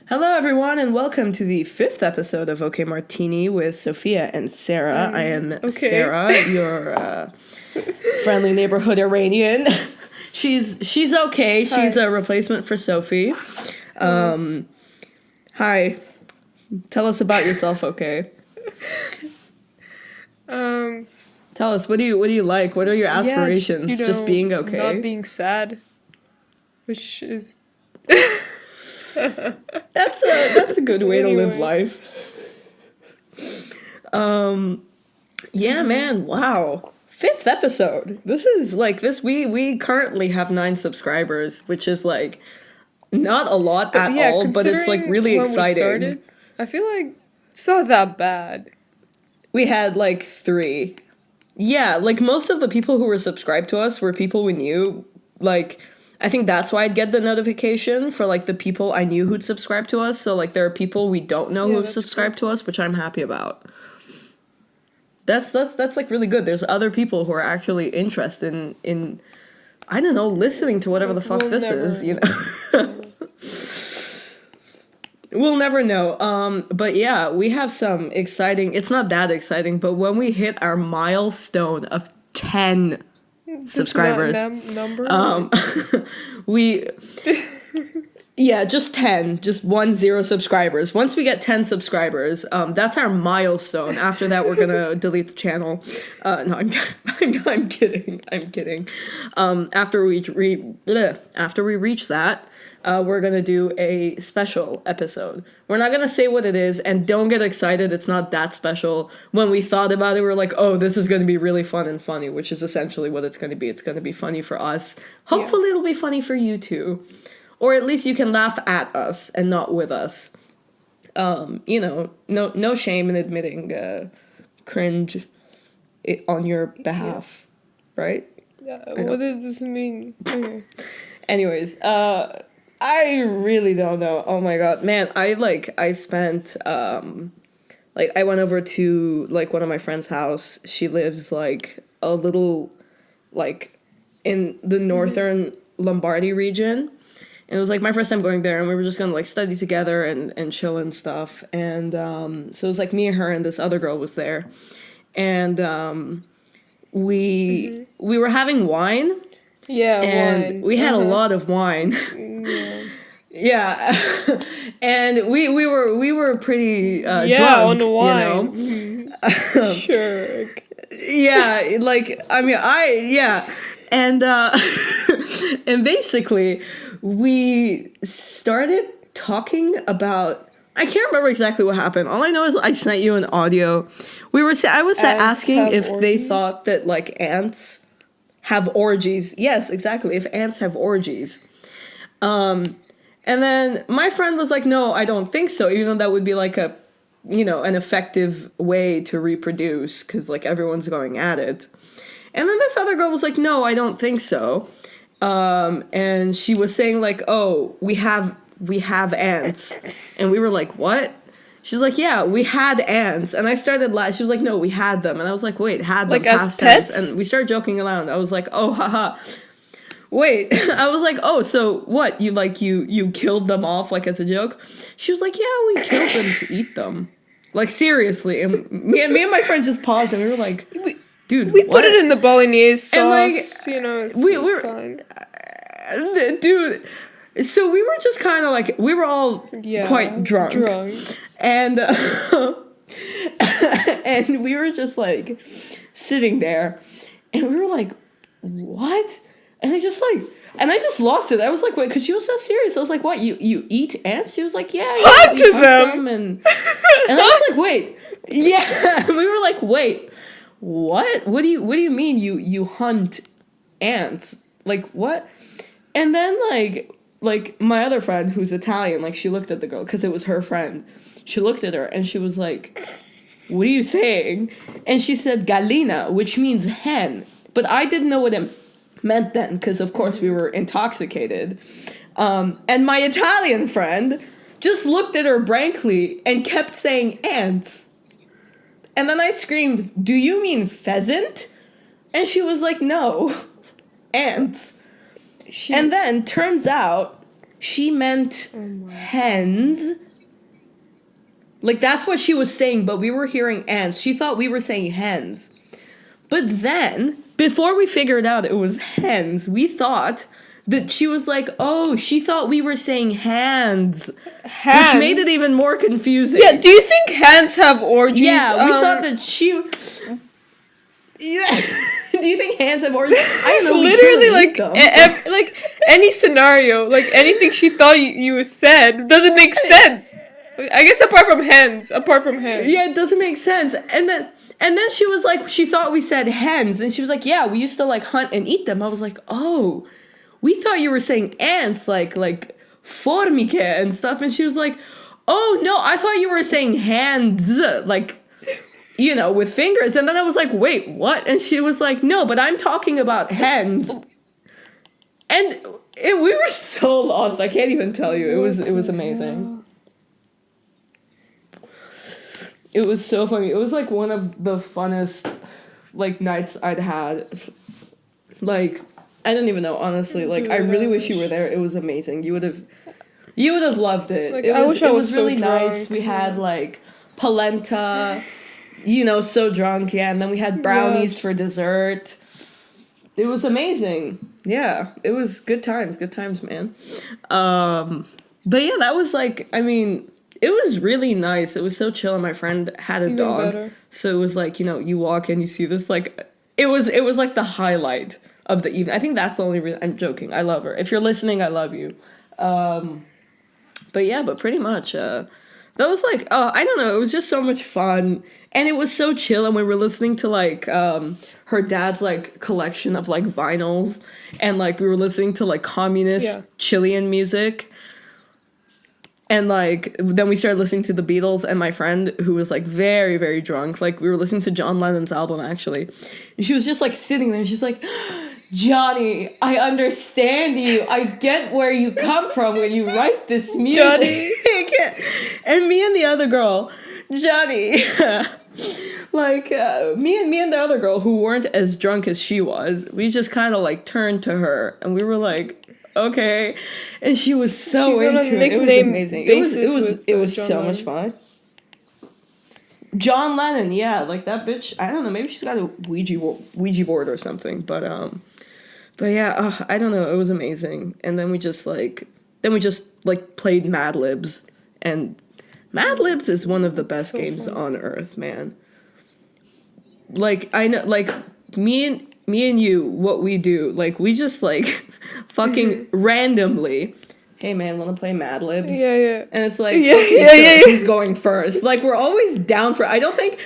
Hello, everyone, and welcome to the 5th episode of OK Martini with Sophia and Sarah. I am Sarah, your friendly neighborhood Iranian. She's okay. Hi. She's a replacement for Sophie. Hi. Tell us about yourself, okay? Tell us, what do you like? What are your aspirations? Just being okay. Not being sad, which is. That's a good way to live life. Yeah, man. Wow. 5th episode. This is like this. We currently have 9 subscribers, which is like not a lot at all, but it's like really exciting. We started, I feel like it's not that bad. We had like 3. Yeah, like most of the people who were subscribed to us were people we knew. Like, I think that's why I'd get the notification for, like, the people I knew who'd subscribe to us. So, like, there are people we don't know who've subscribed to us, which I'm happy about. That's like, really good. There's other people who are actually interested in I don't know, listening to whatever the fuck this is, you know? We'll never know. But, yeah, we have some exciting... It's not that exciting, but when we hit our milestone of 10... subscribers. Number? Just 10, just 10 subscribers. Once we get 10 subscribers, that's our milestone. After that, we're gonna delete the channel. No, I'm kidding. I'm kidding. After we reach that, we're gonna do a special episode. We're not gonna say what it is, and don't get excited. It's not that special. When we thought about it, we were like, oh, this is gonna be really fun and funny, which is essentially what it's gonna be. It's gonna be funny for us. Hopefully it'll be funny for you too. Or at least you can laugh at us and not with us. You know, no shame in admitting cringe on your behalf, right? Yeah, what does this mean? Okay. Anyways, I really don't know. Oh my god, man! I spent I went over to like one of my friend's house. She lives like a little like in the northern Lombardy region, and it was like my first time going there, and we were just gonna like study together and chill and stuff. And so it was like me and her and this other girl was there, and we were having wine. Yeah, and wine. We had a lot of wine. Yeah, and we were pretty drunk, on the wine. You know? Sure. Yeah, like and and basically we started talking about. I can't remember exactly what happened. All I know is I sent you an audio. I was asking if they thought that like ants have orgies. Yes, exactly. If ants have orgies. And then my friend was like, no, I don't think so. Even though that would be like an effective way to reproduce because like everyone's going at it. And then this other girl was like, no, I don't think so. And she was saying like, oh, we have ants. And we were like, what? She was like, yeah, we had ants. And I started laughing. She was like, no, we had them. And I was like, wait, had them, like past as pets? tense. And we started joking around. I was like, oh, haha. Wait, I was like, oh, so what? You killed them off like as a joke? She was like, yeah, we killed them to eat them. Like seriously. And me and my friend just paused and we were like, dude, we put it in the bolognese sauce, and like, we're fine. Dude, so we were just kind of like, we were all quite drunk. And and we were just like sitting there and we were like, what? And I just lost it. I was like, wait, because she was so serious. I was like, what, you eat ants? She was like, yeah. Hunt them. And I was like, wait. Yeah. We were like, wait, what? What do you mean you hunt ants? Like, what? And then, like my other friend who's Italian, like, she looked at the girl, because it was her friend. She looked at her, and she was like, what are you saying? And she said gallina, which means hen. But I didn't know what it meant then, because of course we were intoxicated. And my Italian friend just looked at her blankly and kept saying ants. And then I screamed, do you mean pheasant? And she was like, no, ants. And then turns out she meant hens. Like, that's what she was saying, but we were hearing ants. She thought we were saying hens. But then, before we figured out it was hens, we thought that she was like, oh, she thought we were saying hands. Which made it even more confusing. Yeah, do you think hands have orgies? Yeah, we thought that she... Yeah. Do you think hands have orgies? I don't know. Literally, like any scenario, like anything she thought you said doesn't make sense. I guess apart from hens. Yeah, it doesn't make sense. And then she was like, she thought we said hens, and she was like, yeah, we used to like hunt and eat them. I was like, oh, we thought you were saying ants, like formica and stuff. And she was like, oh no, I thought you were saying hands, like, you know, with fingers. And then I was like, wait, what? And she was like, no, but I'm talking about hens. And we were so lost. I can't even tell you. It was amazing. It was so funny. It was like one of the funnest like nights I'd had. Like, I don't even know, honestly. Like, I really wish you were there. It was amazing. You would have loved it. Like, It was really so nice. drunk. We had like polenta, you know, so drunk, yeah, and then we had brownies for dessert. It was amazing. Yeah, it was good times, man. But yeah, that was like, I mean, it was really nice. It was so chill, and my friend had a Even dog. better. So it was like, you know, you walk and you see this, like, it was like the highlight of the evening. I think that's the only reason. I'm joking. I love her. If you're listening, I love you. But yeah, but pretty much, that was like, I don't know, it was just so much fun. And it was so chill, and we were listening to, like, her dad's, like, collection of, like, vinyls, and, like, we were listening to, like, communist Chilean music. And, like, then we started listening to the Beatles, and my friend, who was, like, very, very drunk, like, we were listening to John Lennon's album, actually. And she was just, like, sitting there, and she was like, Johnny, I understand you. I get where you come from when you write this music. Johnny. And me and the other girl, Johnny, like, me and the other girl, who weren't as drunk as she was, we just kind of, like, turned to her, and we were like, okay. And she was so She's into it. It was amazing. It was John so Lennon. much fun. John Lennon, yeah, like that bitch. I don't know. Maybe she's got a Ouija board or something. But yeah, I don't know. It was amazing. And then we just played Mad Libs, and Mad Libs is one of the best games on earth, man. Like, I know, like, me and you, what we do, like, we just, like, fucking randomly, hey, man, want to play Mad Libs? Yeah. And it's like, Yeah. who's going first? Like, we're always down for, I don't think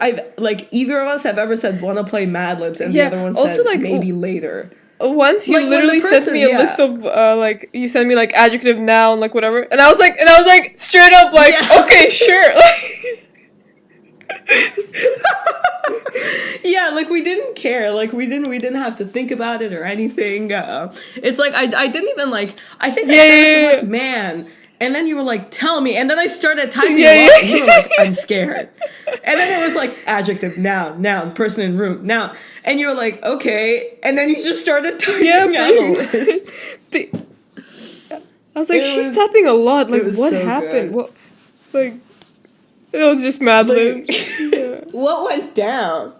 I've, like, either of us have ever said, want to play Mad Libs, and the other one also, said, like, maybe later. Once you Like, when the literally sent person- me a yeah. list of, like, you sent me, like, adjective, noun, like, whatever, and I was like, straight up, like, Yeah. okay, sure, Yeah, like, we didn't care. Like, we didn't have to think about it or anything. It's like, I didn't even, like, I think I started like, man. And then you were like, tell me. And then I started typing a lot, and you were like, I'm scared. And then it was like, adjective, noun, person in room, noun. And you were like, okay. And then you just started typing out a list. I was like, she's typing a lot. Like, what so happened? good. What? Like, it was just Mad Libs. What went down?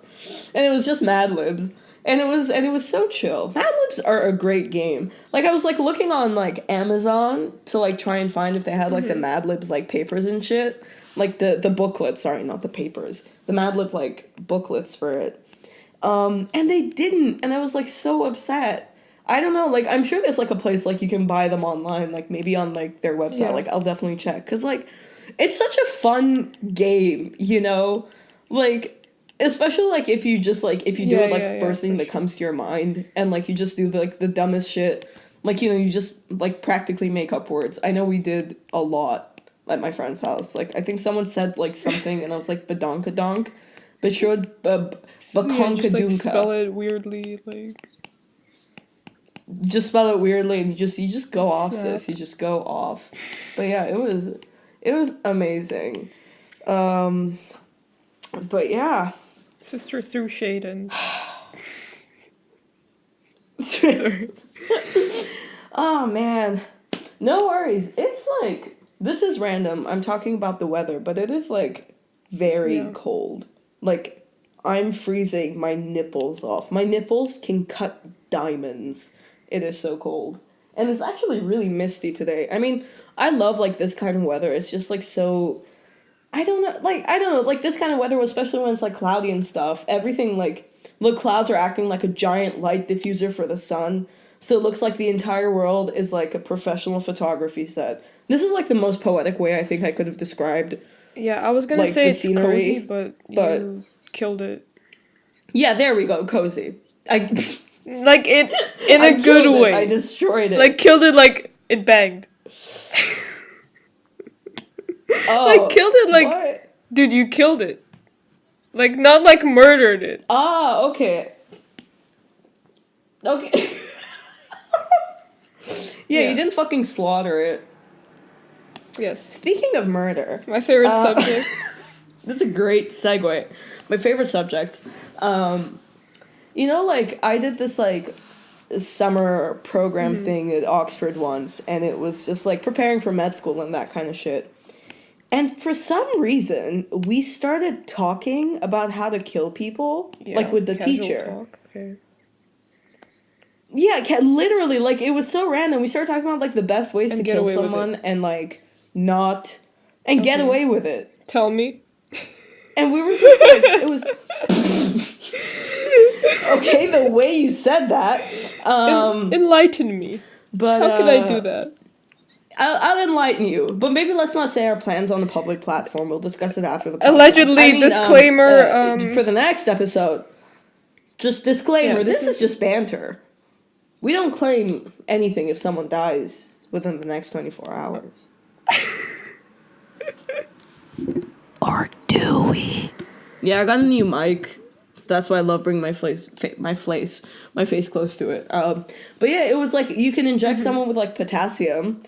And it was just Mad Libs. And it was so chill. Mad Libs are a great game. Like, I was, like, looking on, like, Amazon to, like, try and find if they had, like, the Mad Libs, like, papers and shit. Like, the booklets, sorry, not the papers. The Mad Lib, like, booklets for it. And they didn't. And I was, like, so upset. I don't know, like, I'm sure there's, like, a place, like, you can buy them online. Like, maybe on, like, their website. Yeah. Like, I'll definitely check. Because, like, it's such a fun game, you know? Like, especially, like, if you just, like, if you do it, like, first thing that comes to your mind, and, like, you just do, like, the dumbest shit, like, you know, you just, like, practically make up words. I know we did a lot at my friend's house. Like, I think someone said, like, something, and I was like, badonkadonk. But sure, Yeah, just like bakonkadunka. spell it weirdly, like Just spell it weirdly, and you just go off, snap. sis. You just go off. But yeah, it was amazing. But yeah. Sister threw shade and sorry. Oh man, no worries. It's like, this is random. I'm talking about the weather, but it is like very cold. Like, I'm freezing my nipples off. My nipples can cut diamonds. It is so cold. And it's actually really misty today. I mean, I love like this kind of weather. It's just like so, I don't know, like this kind of weather, especially when it's like cloudy and stuff. Everything, like, the clouds are acting like a giant light diffuser for the sun. So it looks like the entire world is like a professional photography set. This is like the most poetic way I think I could have described. Yeah, I was gonna like, say the it's scenery, cozy, but you killed it. Yeah, there we go, cozy. Like it in I a good killed it. way. I destroyed it. Like killed it like it banged. Oh, like killed it like what? Dude, you killed it. Like not like murdered it. Ah, okay. Okay. Yeah, you didn't fucking slaughter it. Yes. Speaking of murder, My favorite subject. That's a great segue. My favorite subjects. You know, like, I did this, like, summer program thing at Oxford once, and it was just, like, preparing for med school and that kind of shit. And for some reason, we started talking about how to kill people, like, with the casual teacher. Talk. Okay. Yeah, literally, like, it was so random. We started talking about, like, the best ways And to get kill away with someone and, like, not... And get away with it. Tell me. And we were just, like, it was... Okay, the way you said that. Enlighten me. But how could I do that? I'll enlighten you. But maybe let's not say our plans on the public platform. We'll discuss it after the podcast. Allegedly, disclaimer. For the next episode, just disclaimer, Yeah, this is just banter. We don't claim anything if someone dies within the next 24 hours. Or do we? Yeah, I got a new mic. So that's why I love bringing my face close to it. But yeah, it was like you can inject someone with like potassium,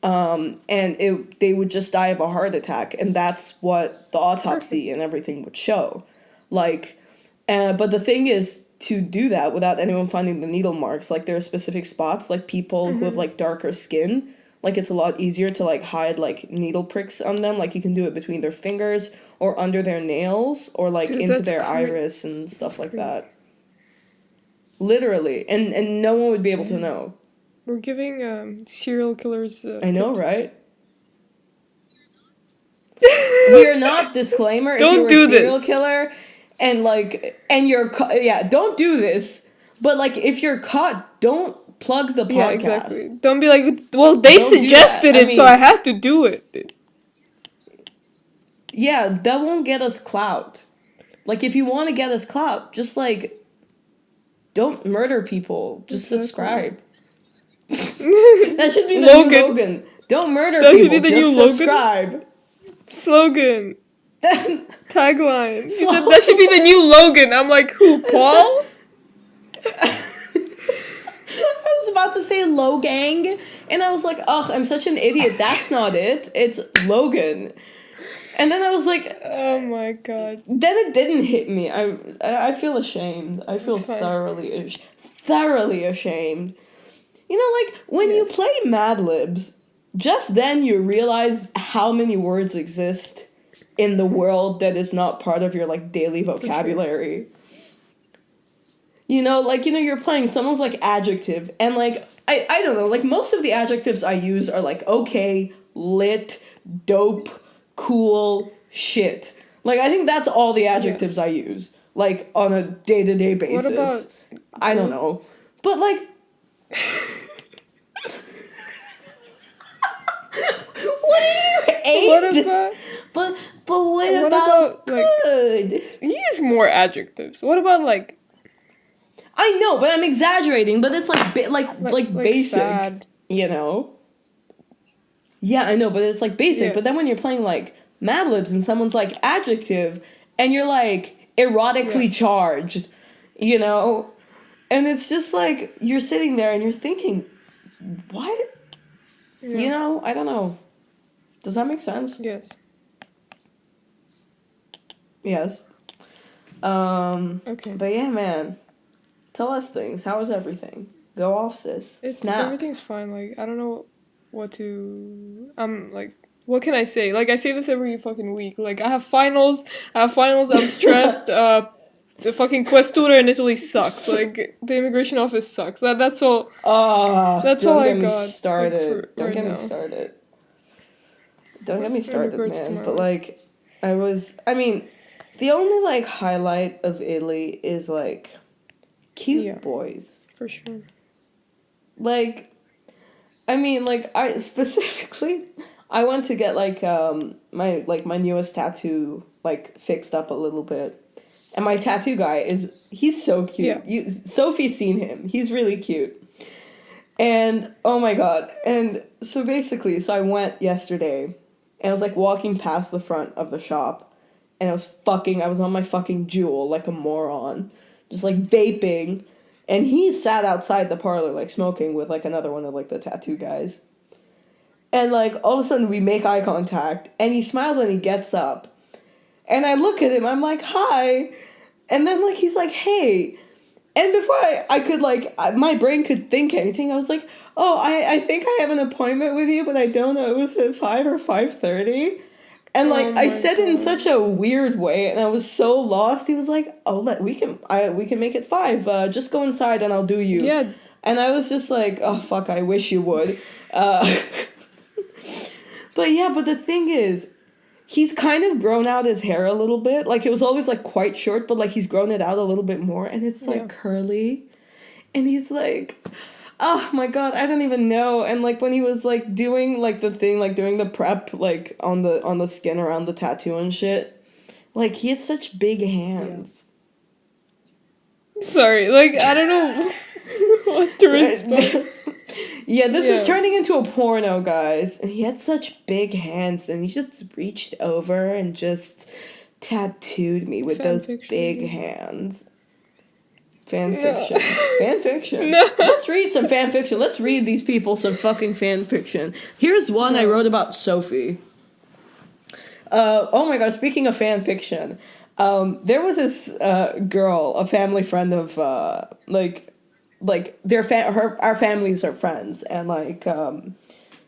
and they would just die of a heart attack, and that's what the autopsy and everything would show. Like, but the thing is, to do that without anyone finding the needle marks, like there are specific spots, like people who have like darker skin, like it's a lot easier to like hide like needle pricks on them. Like you can do it between their fingers or under their nails or like into their iris and stuff like that. Literally, and no one would be able to know. We're giving serial killers. I know, tips. right? We are not, disclaimer. Don't if you're do a serial this. killer, and you're don't do this. But like, if you're caught, don't plug the podcast. Yeah, exactly. Don't be like, well, they Don't do suggested that. it, so I have to do it. Yeah, that won't get us clout. Like, if you want to get us clout, just like, don't murder people. Just subscribe. That should be the new Logan. Don't murder people. Should be the just new subscribe. Logan? Slogan. Tagline. You said that should be the new Logan. I'm like, who, Paul? I was about to say Logang, and I was like, ugh, I'm such an idiot. That's not it. It's Logan. And then I was like, oh my god. Then it didn't hit me. I feel ashamed. I feel thoroughly ashamed. You know, like, when you play Mad Libs, just then you realize how many words exist in the world that is not part of your, like, daily vocabulary. You know, like, you're playing someone's, like, adjective, and, like, I don't know, like, most of the adjectives I use are, like, okay, lit, dope, cool, shit. Like, I think that's all the adjectives I use, like, on a day-to-day basis. What about... I don't know. But, like... What are you aimed? What about... But what about good? Like, you use more adjectives. What about, like... I know, but I'm exaggerating, but it's, like basic, sad. you know? Yeah, I know, but it's like basic. Yeah. But then when you're playing like Mad Libs and someone's like adjective and you're like erotically charged, you know? And it's just like you're sitting there and you're thinking, what? Yeah. You know? I don't know. Does that make sense? Yes. Yes. Okay. But yeah, man. Tell us things. How is everything? Go off, sis. Snap. Everything's fine. Like, I don't know what to. Like, what can I say? Like, I say this every fucking week. Like, I have finals. I'm stressed. The fucking questura in Italy sucks. Like, the immigration office sucks. That's all. That's all I got. Don't get me started. Like, Don't right get now. me started. Don't get me started, Immigrants man. tomorrow. But like, I mean, the only like highlight of Italy is like cute boys. For sure. Like, I mean, like I specifically, I went to get like my newest tattoo like fixed up a little bit, and my tattoo guy he's so cute. Yeah. Sophie's seen him. He's really cute. And oh my god. And so basically, I went yesterday and I was like walking past the front of the shop and I was on my fucking Jewel like a moron, just like vaping, and he sat outside the parlor like smoking with like another one of like the tattoo guys. And like all of a sudden we make eye contact and he smiles and he gets up. And I look at him, I'm like, "Hi." And then like he's like, "Hey." And before I could like, my brain could think anything, I was like, "Oh, I think I have an appointment with you, but I don't know, it was at 5 or 5:30. And like, I said it in such a weird way, and I was so lost. He was like, "Oh, we can make it 5. Just go inside and I'll do you." Yeah. And I was just like, "Oh, fuck, I wish you would." But yeah, but the thing is, he's kind of grown out his hair a little bit. Like, it was always, like, quite short, but, like, he's grown it out a little bit more. And it's, like, curly. And he's, like, oh, my God, I don't even know. And, like, when he was, like, doing, like, the thing, like, doing the prep, like, on the skin around the tattoo and shit, like, he has such big hands. Yeah. Sorry, like, I don't know what to respond. Yeah, this is turning into a porno, guys. And he had such big hands, and he just reached over and just tattooed me with those big hands. Fanfiction. Fanfiction. No. Let's read some fanfiction. Let's read these people some fucking fanfiction. Here's one I wrote about Sophie. Oh my god, speaking of fanfiction, there was this girl, a family friend of our families are friends, and like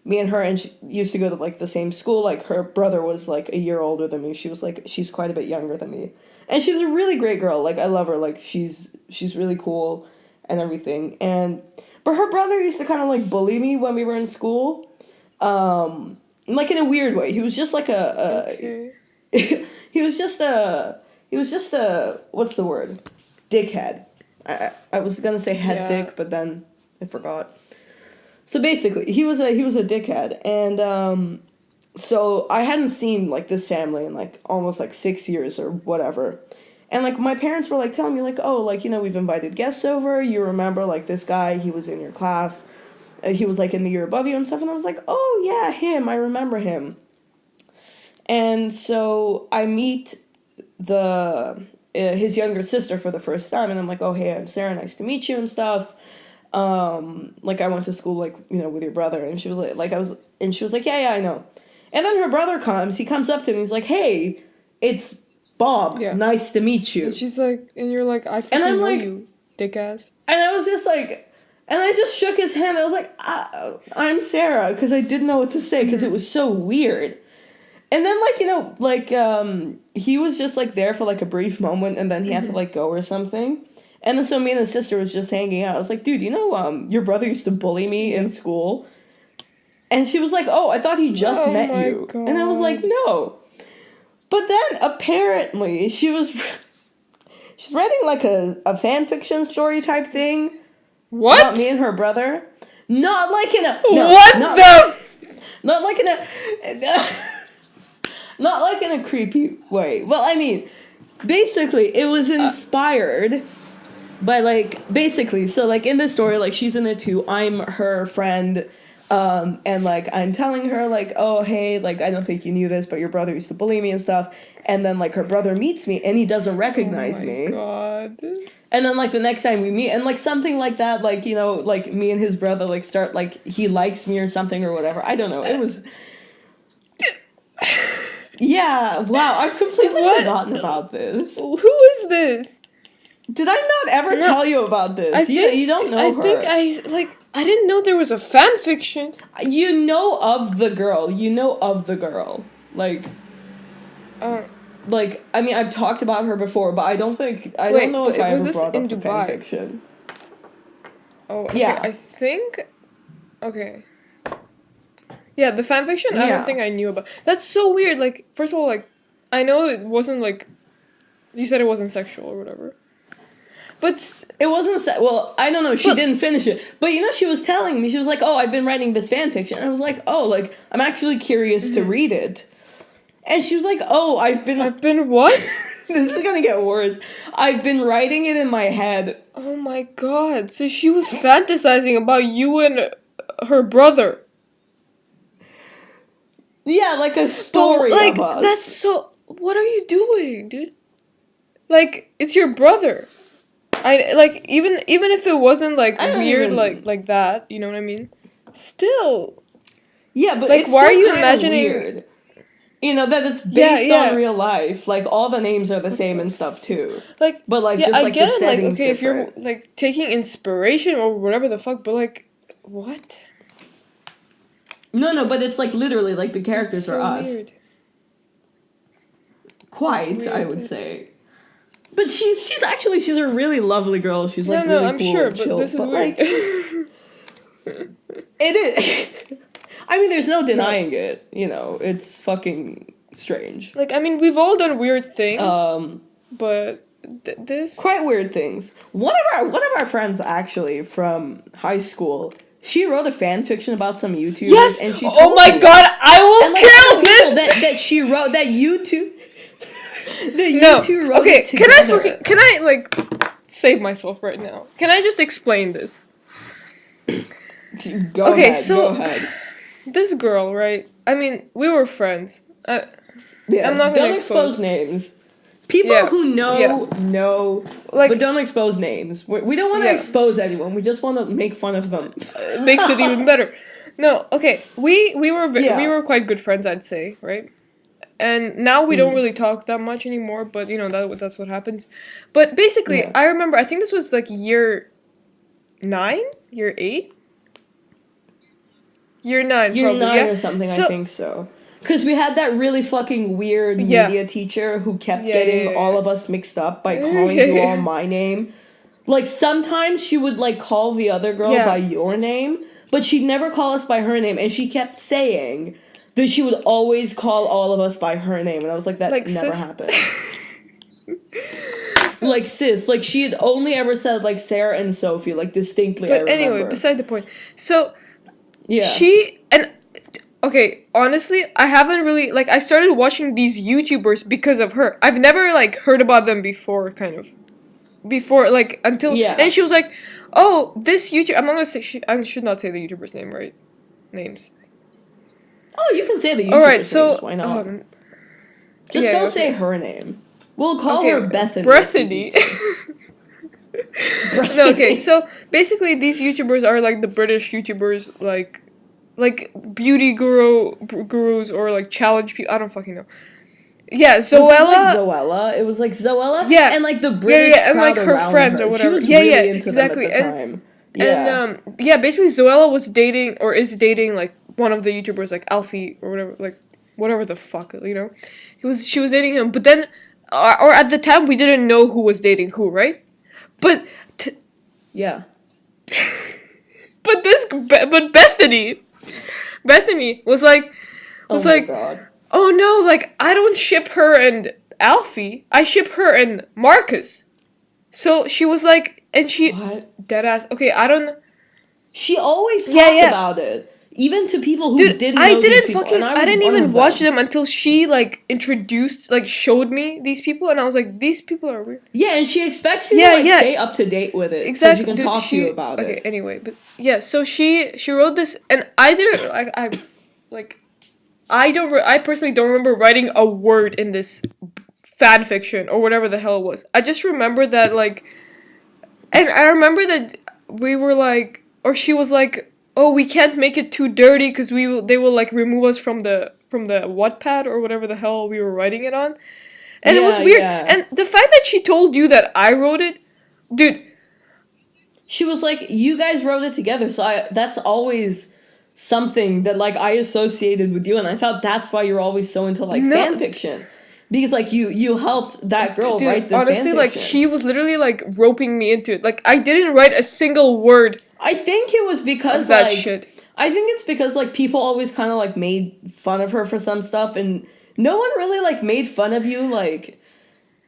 me and her, and she used to go to like the same school. Like, her brother was like a year older than me. She's quite a bit younger than me, and she's a really great girl. Like, I love her. Like, she's really cool and everything. But her brother used to kind of like bully me when we were in school, like in a weird way. He was just like he was just a what's the word? Dickhead. I was gonna say head dick, but then I forgot. So basically, he was a dickhead, and so I hadn't seen like this family in like almost like 6 years or whatever, and like my parents were like telling me like, "Oh, like, you know, we've invited guests over. You remember like this guy? He was in your class. He was like in the year above you and stuff." And I was like, "Oh yeah, him. I remember him." And so I meet his younger sister for the first time, and I'm like, "Oh, hey, I'm Sarah, nice to meet you," and stuff. Like, I went to school, like, you know, with your brother, and she was she was like, yeah, I know. And then her brother he comes up to me, he's like, "Hey, it's Bob, nice to meet you." And she's like, and you're like, "I fucking know you, dick ass." And I was just like, and I just shook his hand, I was like, "I'm Sarah," because I didn't know what to say, because it was so weird. And then, like, you know, like, he was just, like, there for, like, a brief moment, and then he had to, like, go or something. And then so me and his sister was just hanging out. I was like, "Dude, you know, your brother used to bully me in school?" And she was like, "Oh, I thought he just met you." God. And I was like, "No." But then, apparently, she's writing, like, a fanfiction story type thing. What? About me and her brother. Not like in a... No, what Not like in a... Not like in a creepy way. Well, I mean, basically, it was inspired by, like, basically, so, like, in this story, like, she's in it too. I'm her friend. And like I'm telling her like, oh hey, like I don't think you knew this, but your brother used to bully me and stuff. And then like her brother meets me and he doesn't recognize me. Oh my god. And then like the next time we meet and like something like that, like, you know, like me and his brother like start like he likes me or something or whatever. I don't know. It was yeah, wow, I've completely forgotten about this. Who is this? Did I not ever tell you about this? You don't know her. I didn't know there was a fan fiction. You know of the girl. Like, I mean, I've talked about her before, but I don't know if I ever brought up the fanfiction. Oh, okay. Yeah. I think... Okay. Yeah, the fanfiction, I don't think I knew about. That's so weird. Like, first of all, like, I know it wasn't, like... You said it wasn't sexual or whatever. But... It wasn't... Well, I don't know. She didn't finish it. But, you know, she was telling me, she was like, oh, I've been writing this fanfiction. And I was like, oh, like, I'm actually curious to read it. And she was like, oh, I've been what? This is gonna get worse. I've been writing it in my head. Oh my god. So she was fantasizing about you and her brother. Yeah, like a story like, of us. That's so... What are you doing, dude? Like, it's your brother. Even if it wasn't, like, weird, like that, you know what I mean? Still. Yeah, but like, it's why still are you kinda imagining... weird. You know, that it's based on real life. Like, all the names are the same and stuff, too. Like, but, like, yeah, just, like, I get the it, setting's like, okay, different. if you're, like, taking inspiration or whatever the fuck, but, like, what? No, but it's, like, literally, like, the characters are us. Weird. Quite, weird. I would say. But she's a really lovely girl. She's, like, really I'm cool sure, and chill. But this is weird. Like, it is... I mean, there's no denying it. You know, it's fucking strange. Like, I mean, we've all done weird things. But this... Quite weird things. One of our friends, actually, from high school... She wrote a fan fiction about some YouTubers. Yes! And she oh my god, I will and, like, kill this! That she wrote, that YouTube... wrote okay, can I, like, save myself right now? Can I just explain this? Go ahead. This girl, right? I mean, we were friends. I'm not gonna expose names. People who know, like, but don't expose names. We don't want to expose anyone. We just want to make fun of them. It makes it even better. No, okay. We were quite good friends, I'd say, right? And now we don't really talk that much anymore. But you know that's what happens. But basically, I remember. I think this was like year 9, year 8, year 9, year probably, 9 or something. I think so. Because we had that really fucking weird media teacher who kept getting all of us mixed up by calling you all my name. Like, sometimes she would, like, call the other girl by your name, but she'd never call us by her name, and she kept saying that she would always call all of us by her name, and I was like, that never happened. Like, sis. Like, she had only ever said, like, Sarah and Sophie, like, distinctly, but anyway, beside the point. So, yeah. Okay, honestly, I haven't really, like, I started watching these YouTubers because of her. I've never, like, heard about them before, kind of. Before, like, until... Yeah. And she was like, oh, this YouTuber... I'm not gonna say... I should not say the YouTuber's name, right? Names. Oh, you can say the YouTuber's names. Why not? Just don't say her name. We'll call her Bethany. Bethany. No, okay, so, basically, these YouTubers are, like, the British YouTubers, like beauty gurus or like challenge people. I don't fucking know. Yeah, Zoella. It was like Zoella. Yeah, and like the British and like her friends or whatever. She was really into exactly. Them at the time. Yeah. And basically Zoella was dating or is dating like one of the YouTubers like Alfie or whatever, like whatever the fuck, you know. She was dating him, but then or at the time we didn't know who was dating who, right? But yeah. But Bethany was like, God. Oh no, like, I don't ship her and Alfie, I ship her and Marcus. So she was like, and she, what? Deadass, okay, I don't... She always talked about it. even to people who Dude, didn't know I these didn't people. fucking, And I was didn't one even of watch them until she, like, introduced, like, showed me these people, and I was like, these people are weird. Yeah, and she expects you to, like, stay up to date with it. Exactly. So she can Dude, talk to you about it. Okay, anyway, but, yeah, so she wrote this, and I didn't, I personally don't remember writing a word in this fan fiction, or whatever the hell it was. I just remember that, like, and I remember that we were like, or she was like, oh, we can't make it too dirty because they will like remove us from the Wattpad or whatever the hell we were writing it on, and it was weird. Yeah. And the fact that she told you that I wrote it, dude. She was like, you guys wrote it together, so that's always something that like I associated with you, and I thought that's why you're always so into like fan fiction. Because, like, you helped that girl write this honestly, fanfiction. like, she was literally, like, roping me into it. Like, I didn't write a single word. I think it was because, that shit. I think it's because, like, people always kind of, like, made fun of her for some stuff, and no one really, like, made fun of you, like,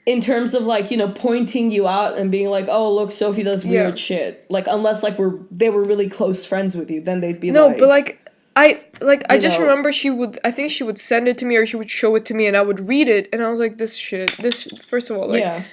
in terms of, like, you know, pointing you out and being like, oh, look, Sophie does weird shit. Like, unless, like, they were really close friends with you, then they'd be like... No, but, like... I just remember I think she would send it to me, or she would show it to me, and I would read it, and I was like, this, first of all, like,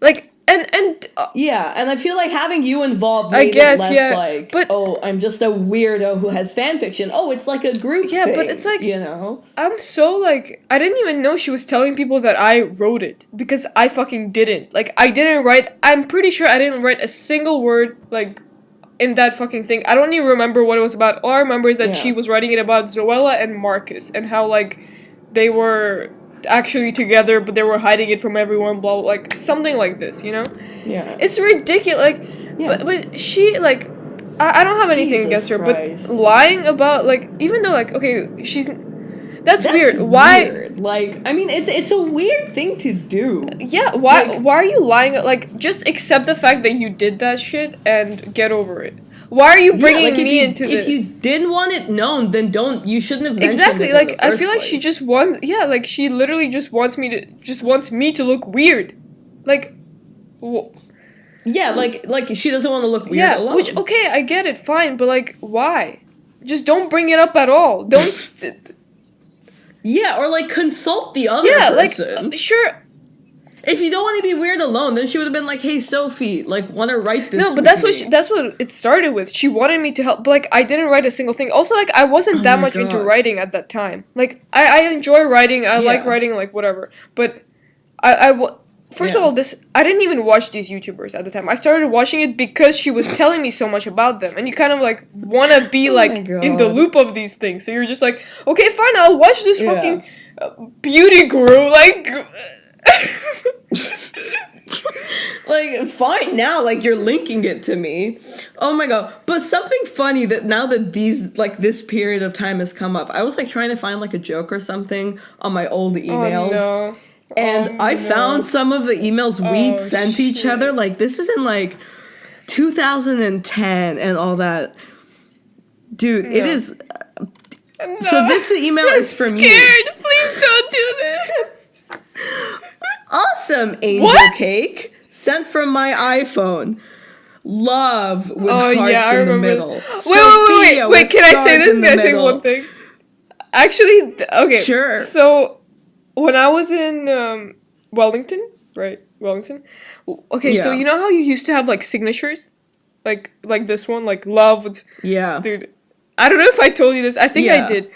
like, and yeah, and I feel like having you involved made it less like, but, oh, I'm just a weirdo who has fan fiction. Oh, it's like a group thing, but it's like, you know? I'm so, like, I didn't even know she was telling people that I wrote it, because I fucking didn't. Like, I'm pretty sure I didn't write a single word, like, in that fucking thing. I don't even remember what it was about. All I remember is that she was writing it about Zoella and Marcus, and how, like, they were actually together, but they were hiding it from everyone, blah, blah, like, something like this, you know? Yeah. It's ridiculous, like, but she, like, I don't have anything against her, but lying about, like, even though, like, okay, that's weird. Why? Weird. Like, I mean, it's a weird thing to do. Yeah, why are you lying? Like, just accept the fact that you did that shit and get over it. Why are you bringing me into this? If you didn't want it known, then you shouldn't have mentioned exactly. it Like, in the first I feel like place. she just like, she literally just wants me to look weird. Like, yeah, like she doesn't want to look weird alone. Which, okay, I get it, fine, but, like, why? Just don't bring it up at all. Don't... Yeah, or, like, consult the other person. Like, sure. If you don't want to be weird alone, then she would have been like, hey, Sophie, like, want to write this? No, but that's what it started with. She wanted me to help, but, like, I didn't write a single thing. Also, like, I wasn't that much into writing at that time. Like, I enjoy writing. I like writing, like, whatever. But first of all, I didn't even watch these YouTubers at the time. I started watching it because she was telling me so much about them. And you kind of, like, want to be, like, in the loop of these things. So you're just like, okay, fine, I'll watch this fucking beauty guru, like... Like, fine now, like, you're linking it to me. Oh my god. But something funny that now that this period of time has come up, I was, like, trying to find, like, a joke or something on my old emails. Oh, no. And I found some of the emails we'd sent each other. Like, this is in, like, 2010 and all that. Dude, it is... No. So this email is from you. I'm scared. Please don't do this. Awesome, Angel Cake. Sent from my iPhone. Love with hearts in the middle. Wait, can I say this? Can I say one thing? Actually, okay. Sure. So, when I was in Wellington, right? Wellington. Okay, so you know how you used to have, like, signatures? Like this one, like, loved. Yeah. Dude, I don't know if I told you this. I think I did.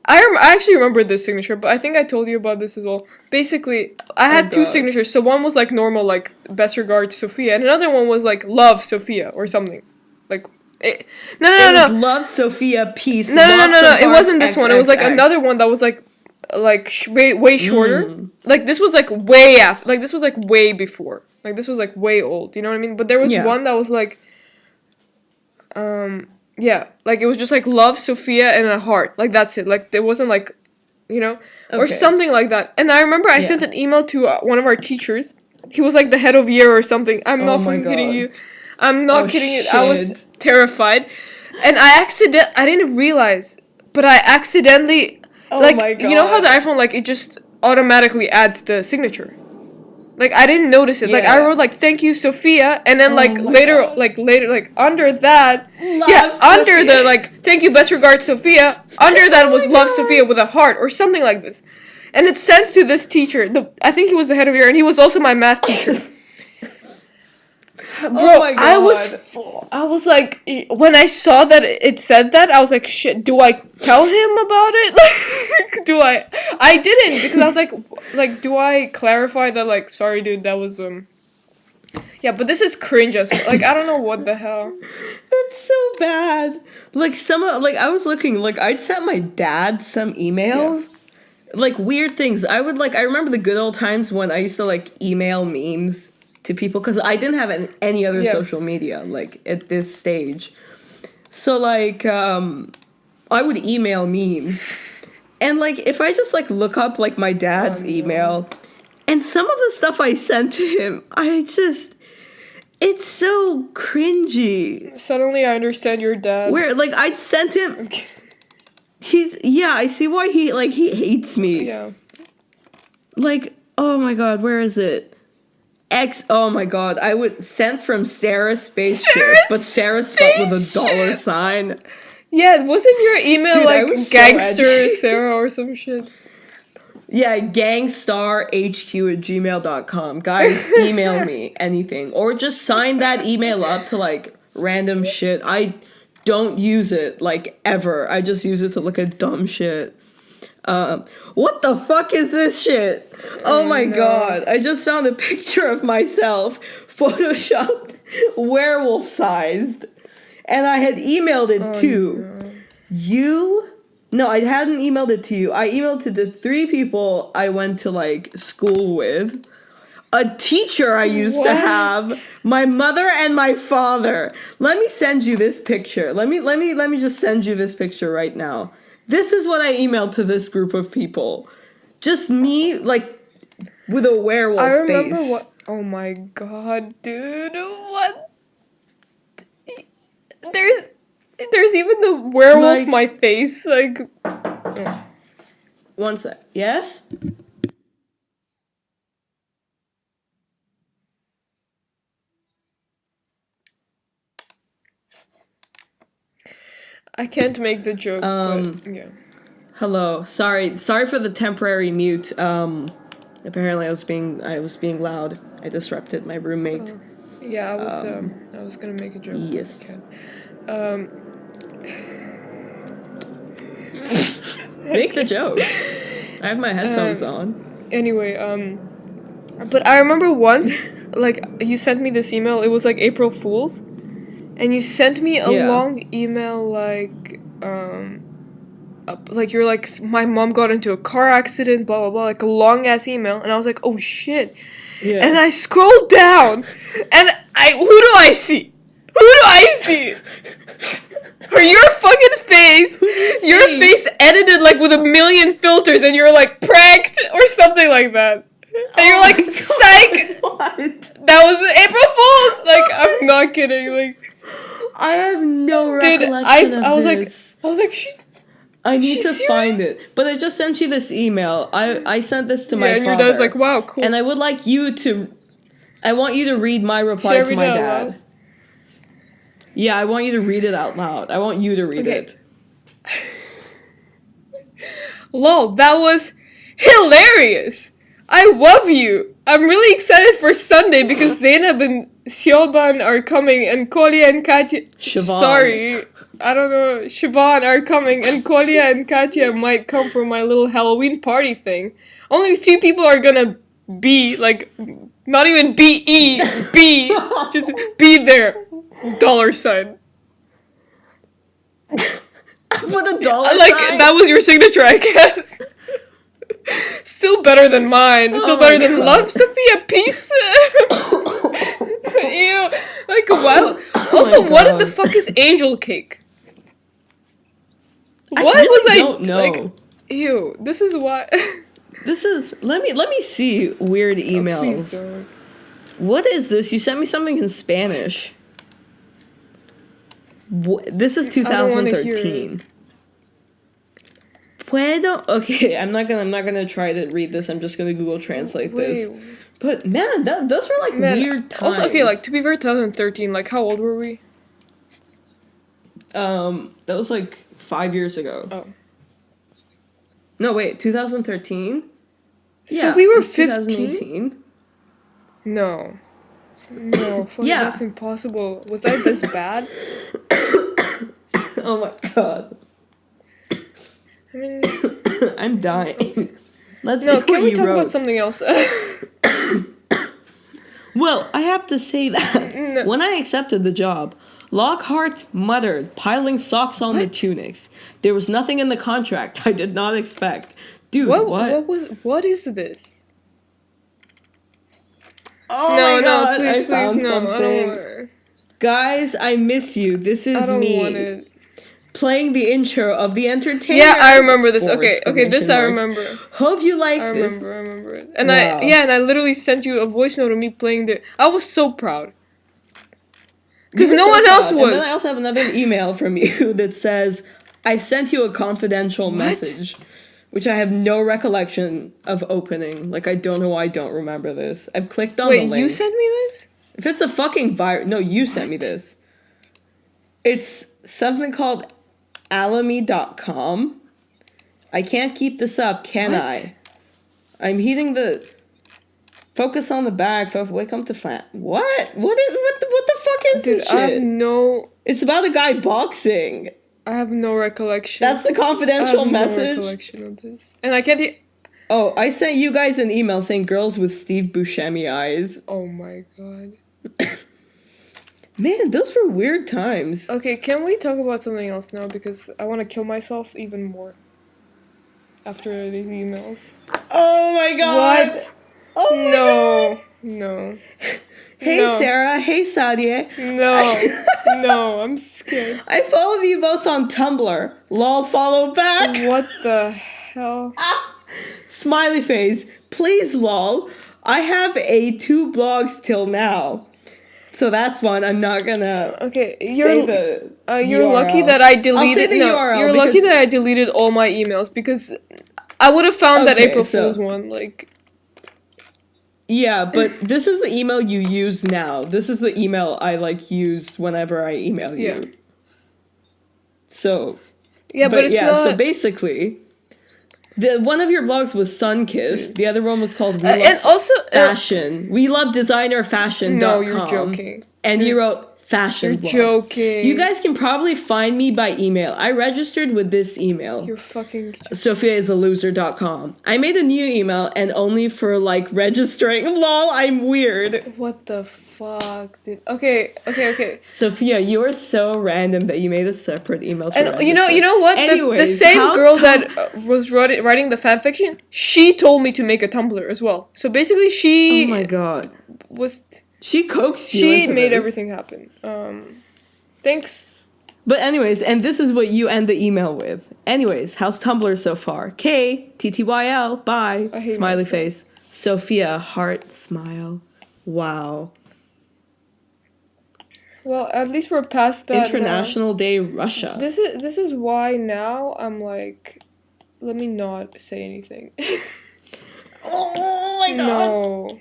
I actually remember this signature, but I think I told you about this as well. Basically, I had two signatures. So one was, like, normal, like, best regards, Sophia, and another one was, like, love, Sophia, or something. Like, no. Love, Sophia, peace. No. It wasn't this one. It was, like, another one that was, like way shorter. Like, this was, like, way after. Like, this was, like, way before. Like, this was, like, way old. You know what I mean? But there was one that was, like, yeah, like, it was just, like, love, Sophia, and a heart. Like, that's it. Like, there wasn't, like, you know? Or something like that. And I remember I sent an email to one of our teachers. He was, like, the head of year or something. I'm not fucking kidding you. I'm not kidding you. I was terrified. And I didn't realize, but I accidentally... like, you know how the iPhone, like, it just automatically adds the signature? Like I didn't notice it. Like I Yeah. wrote like thank you Sophia, and then Oh like my later God. like under that Love under Sophia. the like thank you best regards Sophia, under that was my love God. Sophia with a heart or something like this. And it's sent to this teacher. I think he was the head of year, and he was also my math teacher. Bro, Oh my I was like, when I saw that it said that, I was like, shit, do I tell him about it? Like, I didn't, because I was like, do I clarify that, like, sorry, dude, that was, yeah, but this is cringe as, like, I don't know what the hell. It's so bad. Like, I was looking, like, I'd sent my dad some emails. Like, weird things. I remember the good old times when I used to, like, email memes to people, because I didn't have any other social media, like, at this stage. So, like, I would email memes. And, like, if I just, like, look up, like, my dad's email, and some of the stuff I sent to him, it's so cringy. Suddenly I understand your dad. Where, like, I'd sent him... I see why he hates me. Yeah. Like, oh my god, where is it? Oh my god, I would sent from Sarah Spaceship, but Sarah spelled with a dollar sign. Yeah, wasn't your email Dude, like gangster so Sarah or some shit? Yeah, gangstarhq@gmail.com. Guys, email me anything. Or just sign that email up to, like, random shit. I don't use it, like, ever. I just use it to look at dumb shit. What the fuck is this shit? Oh my god. I just found a picture of myself, photoshopped, werewolf-sized. And I had emailed it to you. No, I hadn't emailed it to you. I emailed to the 3 people I went to, like, school with. A teacher I used to have, my mother and my father. Let me send you this picture. Let me just send you this picture right now. This is what I emailed to this group of people. Just me, like, with a werewolf face. I remember what. Oh my god, dude! What? There's even the werewolf Like, my face, like. One sec. Yes? I can't make the joke, but yeah. Hello. Sorry for the temporary mute. Apparently I was being loud. I disrupted my roommate. Yeah, I was gonna make a joke. Yes. Make the joke. I have my headphones on. Anyway, but I remember once, like, you sent me this email, it was like April Fool's, and you sent me a long email, like you're like, my mom got into a car accident, blah, blah, blah, like a long-ass email, and I was like, oh, shit. Yeah. And I scrolled down, and who do I see? Or your fucking face, your face edited, like, with a million filters, and you're, like, pranked, or something like that. And you're like, psych! What? That was April Fool's! Like, I'm not kidding, like... I have no recollection of I was this. like, I need to find it. But I just sent you this email. I sent this to my father. And your dad's like, wow, cool. And I would like you to... I want you to read my reply to my dad. Loud? Yeah, I want you to read it out loud. I want you to read it. Lol, that was hilarious! I love you! I'm really excited for Sunday because Zainab and Siobhan are coming and Kolya and Katya... Sorry, I don't know. Siobhan are coming and Kolya and Katya might come for my little Halloween party thing. Only 3 people are gonna be, like, not even B-E, B, just be there. $. With a dollar like, sign? that was your signature, I guess. Still better than mine. Still better than love, Sophia, peace. Ew. Like, wow. Also, what the fuck is angel cake? What I don't know. Like, ew. This is why. This is... Let me see weird emails. Oh, please don't. What is this? You sent me something in Spanish. This is 2013. Puedo... Okay, I'm not gonna try to read this. I'm just gonna Google Translate this. But man, those were like Man, weird times. Also, okay, like to be fair, 2013. Like, how old were we? That was like 5 years ago. Oh. No, wait, 2013? So we were it was 15? 2018. No. No, fuck, Yeah. that's impossible. Was I this bad? Oh my god. I mean, I'm dying. Let's no, see can what we you talk wrote. about something else? Well, I have to say that No. when I accepted the job, Lockhart muttered, piling socks on the What? tunics. There was nothing in the contract I did not expect. Dude, what? What is this? Oh No, my god, please, I found please, no, something. I don't want it. Guys, I miss you. This is I don't me want it. playing the intro of The Entertainer. Yeah, I remember this. Four Okay, this I exclamation marks. remember. Hope you like I this. remember it. And Wow. I literally sent you a voice note of me playing the. I was so proud. You Because were no so one else proud. was. And then I also have another email from you that says, I've sent you a confidential What? message, which I have no recollection of opening. Like, I don't know why I don't remember this. I've clicked on the Wait, link. you sent me this? If it's a fucking virus... No, you sent me this. It's something called alamy.com. I can't keep this up, can What? I? I'm hitting the... Focus on the back. Welcome to flat. What? What the fuck is Dude, this I have shit? no. It's about a guy boxing. I have no recollection. That's the confidential message. No recollection of this, and I can't. Oh, I sent you guys an email saying girls with Steve Buscemi eyes. Oh my god. Man, those were weird times. Okay, can we talk about something else now? Because I want to kill myself even more after these emails. Oh my god. What? Oh my No. god. No. Hey No. Sarah. Hey Sadia. No. No, I'm scared. I followed you both on Tumblr. Lol, follow back. What the hell? Smiley face. Please, lol. I have 2 blogs till now. So that's one. I'm not gonna Okay, say you're the lucky URL. that I I'll say deleted. the No, URL you're lucky because- that I deleted all my emails because I would have found that Okay, April so- Fool's one. Like, Yeah, but this is the email you use now. This is the email I use whenever I email you. Yeah. So yeah, but it's not. so basically one of your blogs was Sunkiss. Dude. The other one was called We Love and also, Fashion. We love designer fashion. no, you're joking. And you wrote fashion You're blog. joking. You guys can probably find me by email. I registered with this email. You're fucking. SophiaIsAloser.com. I made a new email and only for registering. Lol, I'm weird. What the fuck, dude? Okay. Sophia, you are so random that you made a separate email to And register. you know what? The Anyways, same how's girl that was writing the fanfiction, she told me to make a Tumblr as well. So basically, she Oh my god. was. She coaxed you She into made this. everything happen. Thanks. But anyways, and this is what you end the email with. Anyways, how's Tumblr so far? KTTYL, bye. I hate Smiley myself. face. Sophia, heart, smile. Wow. Well, at least we're past that. International Day, Russia. This is why now I'm like, let me not say anything. Oh my god. No.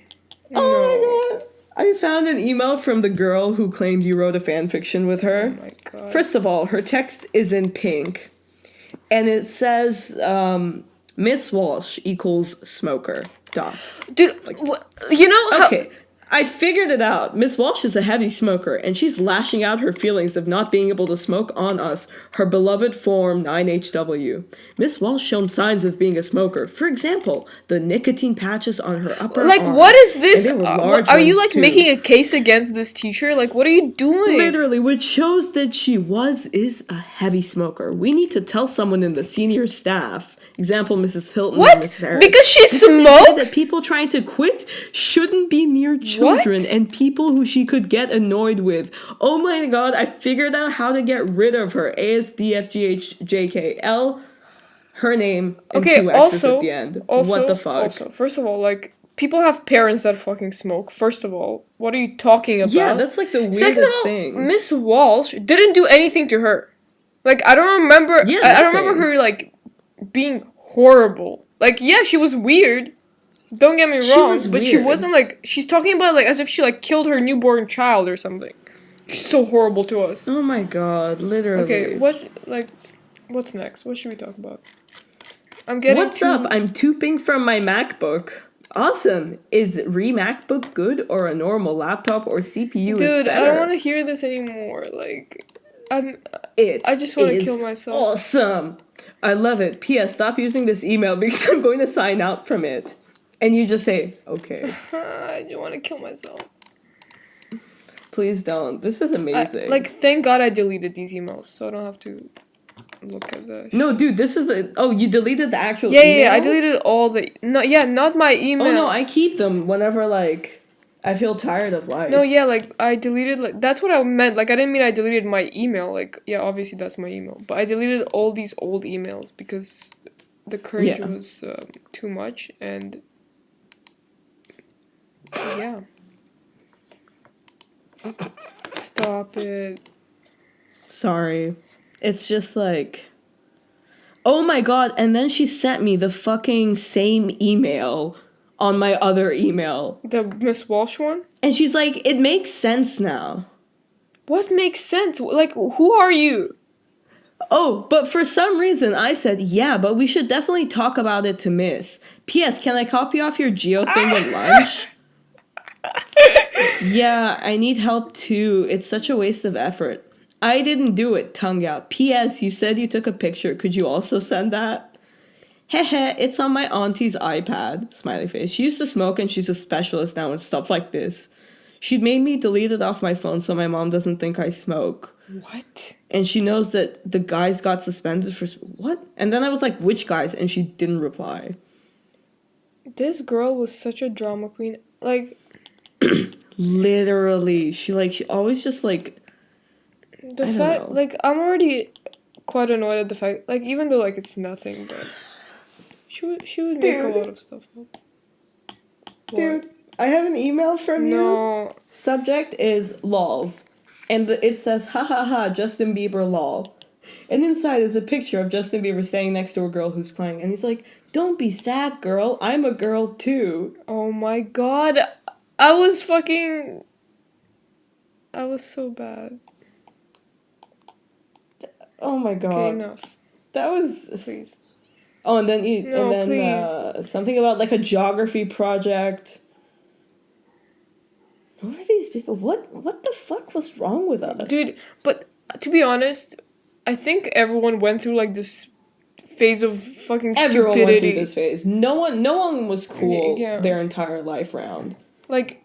Oh my god. I found an email from the girl who claimed you wrote a fan fiction with her. Oh my god. First of all, her text is in pink. And it says, Miss Walsh equals smoker. Dot. Dude, you know how... Okay, I figured it out. Miss Walsh is a heavy smoker, and she's lashing out her feelings of not being able to smoke on us, her beloved form 9HW. Miss Walsh shown signs of being a smoker. For example, the nicotine patches on her upper arm. what is this? And they were large Are you ones, too. making a case against this teacher? What are you doing? Literally, which shows that she is a heavy smoker. We need to tell someone in the senior staff. Example, Mrs. Hilton What? and Mrs. Harris. Because she They say smokes? that people trying to quit shouldn't be near children and people who she could get annoyed with. Oh my god, I figured out how to get rid of her. ASDFGHJKL, her name, and Okay, 2 X's also, at the end. also, What the fuck? Also, first of all, people have parents that fucking smoke. First of all, what are you talking about? Yeah, that's the weirdest Second of all, thing. Miss Walsh didn't do anything to her. I don't remember. Yeah, I don't remember nothing. her being horrible. Yeah, she was weird, Don't get me She wrong, was but she weird. wasn't like, she's talking about like as if she like killed her newborn child or something. She's so horrible to us. Oh my god, literally. Okay, what's next? What should we talk about? I'm getting What's up? I'm tubing from my MacBook. Awesome. Is MacBook good or a normal laptop or CPU is Dude, better? I don't want to hear this anymore. Like, I just want to kill myself. Awesome. I love it. P.S. Stop using this email because I'm going to sign out from it. And you just say, okay. I just want to kill myself. Please don't. This is amazing. Thank God I deleted these emails, so I don't have to look at that. No, dude, this is the... Oh, you deleted the actual emails? Yeah, I emails? deleted all the... No, yeah, not my email. Oh, no, I keep them whenever, like, I feel tired of life. No, yeah, like, I deleted... Like, that's what I meant. Like, I didn't mean I deleted my email. Like, yeah, obviously that's my email. But I deleted all these old emails because the cringe was too much, and... Yeah. Stop it. Sorry. It's just like... Oh my god, and then she sent me the fucking same email on my other email. The Miss Walsh one? And she's like, it makes sense now. What makes sense? Like, who are you? Oh, but for some reason I said, yeah, but we should definitely talk about it to Miss. P.S. Can I copy off your geo thing at lunch? Yeah, I need help too. It's such a waste of effort. I didn't do it, tongue out. P.S. You said you took a picture. Could you also send that? Heh, it's on my auntie's iPad. Smiley face. She used to smoke and she's a specialist now in stuff like this. She'd made me delete it off my phone so my mom doesn't think I smoke. What? And she knows that the guys got suspended for... What? And then I was like, which guys? And she didn't reply. This girl was such a drama queen. Like... Literally. She always just, like... The fact... Like, I'm already quite annoyed at the fact... Like, even though, like, it's nothing, but... She would make a lot of stuff up. Dude, I have an email from you. No. Subject is lols. And it says, ha ha ha, Justin Bieber lol. And inside is a picture of Justin Bieber standing next to a girl who's playing. And he's like, don't be sad, girl. I'm a girl, too. Oh my god. I was fucking... I was so bad. Oh my god. Okay, enough. That was... Please. Oh, and then please. Something about, like, a geography project. Who are these people? What the fuck was wrong with us? Dude, but to be honest, I think everyone went through like this phase of fucking Everyone stupidity. went through this phase. No one was cool Yeah. their entire life round. Like,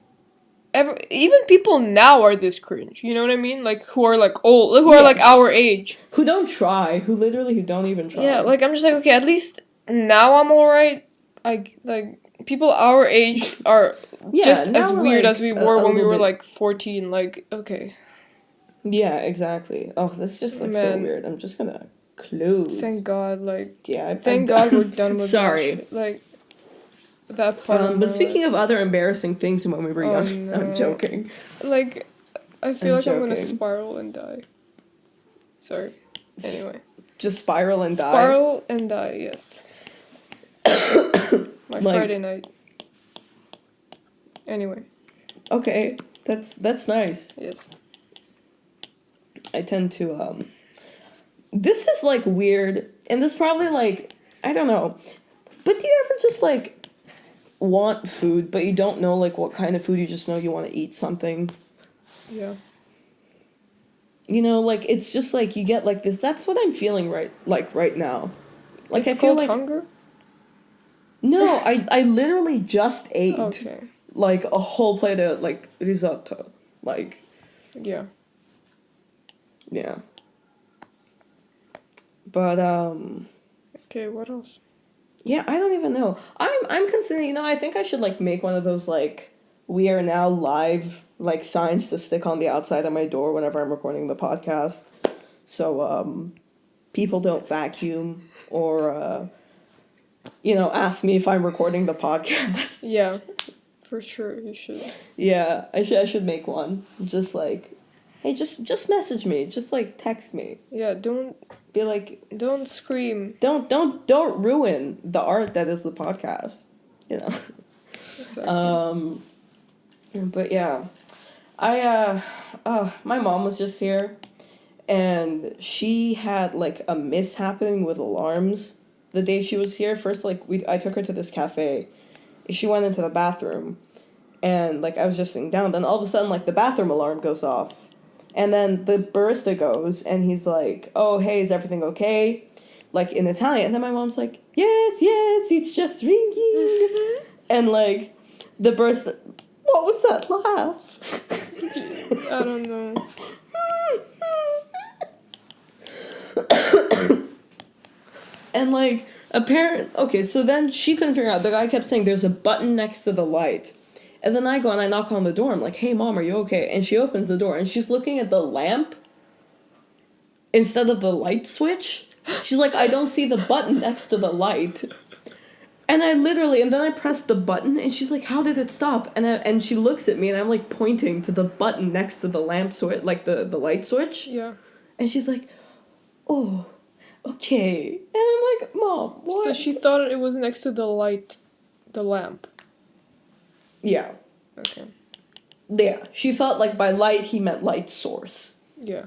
even people now are this cringe. You know what I mean? Like, who are like old, who are like our age. Who don't try. Who don't even try. Yeah, like I'm just like, okay, at least now I'm alright. Like people our age are just as weird as we were when we were like 14. Like, okay. Yeah, exactly. Oh, this is just like so weird. I'm just gonna close. Thank God, like. Yeah. Thank God we're done with Sorry. that shit. Like. That part. But speaking of other embarrassing things when we were young, no. I'm joking. Like, I feel I'm like I'm gonna joking. spiral and die. Sorry. Anyway. Just spiral and die. Spiral and die. Yes. My Friday night. Anyway. Okay, that's nice. Yes. I tend to this is like weird, and this probably like I don't know, but do you ever just like want food but you don't know like what kind of food, you just know you want to eat something? Yeah. You know, like it's just like you get like this. That's what I'm feeling right now. Like it's I feel called like hunger? No, I literally just ate Okay. like a whole plate of like risotto. Like Yeah. yeah. But Okay, what else? yeah, I don't even know. I'm considering, you know, I think I should like make one of those like we are now live like signs to stick on the outside of my door whenever I'm recording the podcast. So people don't vacuum or you know, ask me if I'm recording the podcast. Yeah. For sure, you should. Yeah, I should make one. Just like, hey, just message me. Just like text me. Yeah, don't Be like, scream. don't ruin the art that is the podcast. You know. Exactly. But yeah, my mom was just here, and she had like a mishappening with alarms the day she was here. First, like I took her to this cafe. She went into the bathroom, and like I was just sitting down. Then all of a sudden, like the bathroom alarm goes off, and then the barista goes, and he's like, "Oh, hey, is everything okay?" Like in Italian. And then my mom's like, "Yes, yes, it's just ringing," and like the barista. What was that laugh? I don't know. And like okay, so then she couldn't figure out. The guy kept saying there's a button next to the light. And then I go and I knock on the door. I'm like, "Hey mom, are you okay?" And she opens the door and she's looking at the lamp instead of the light switch. She's like, "I don't see the button next to the light." And then I pressed the button and she's like, "How did it stop?" And she looks at me and I'm like pointing to the button next to the lamp switch, like the light switch. Yeah. And she's like, "Oh, okay." And I'm like, "Mom, what?" So she thought it was next to the lamp. Yeah. Okay. Yeah. She thought like by light he meant light source. Yeah.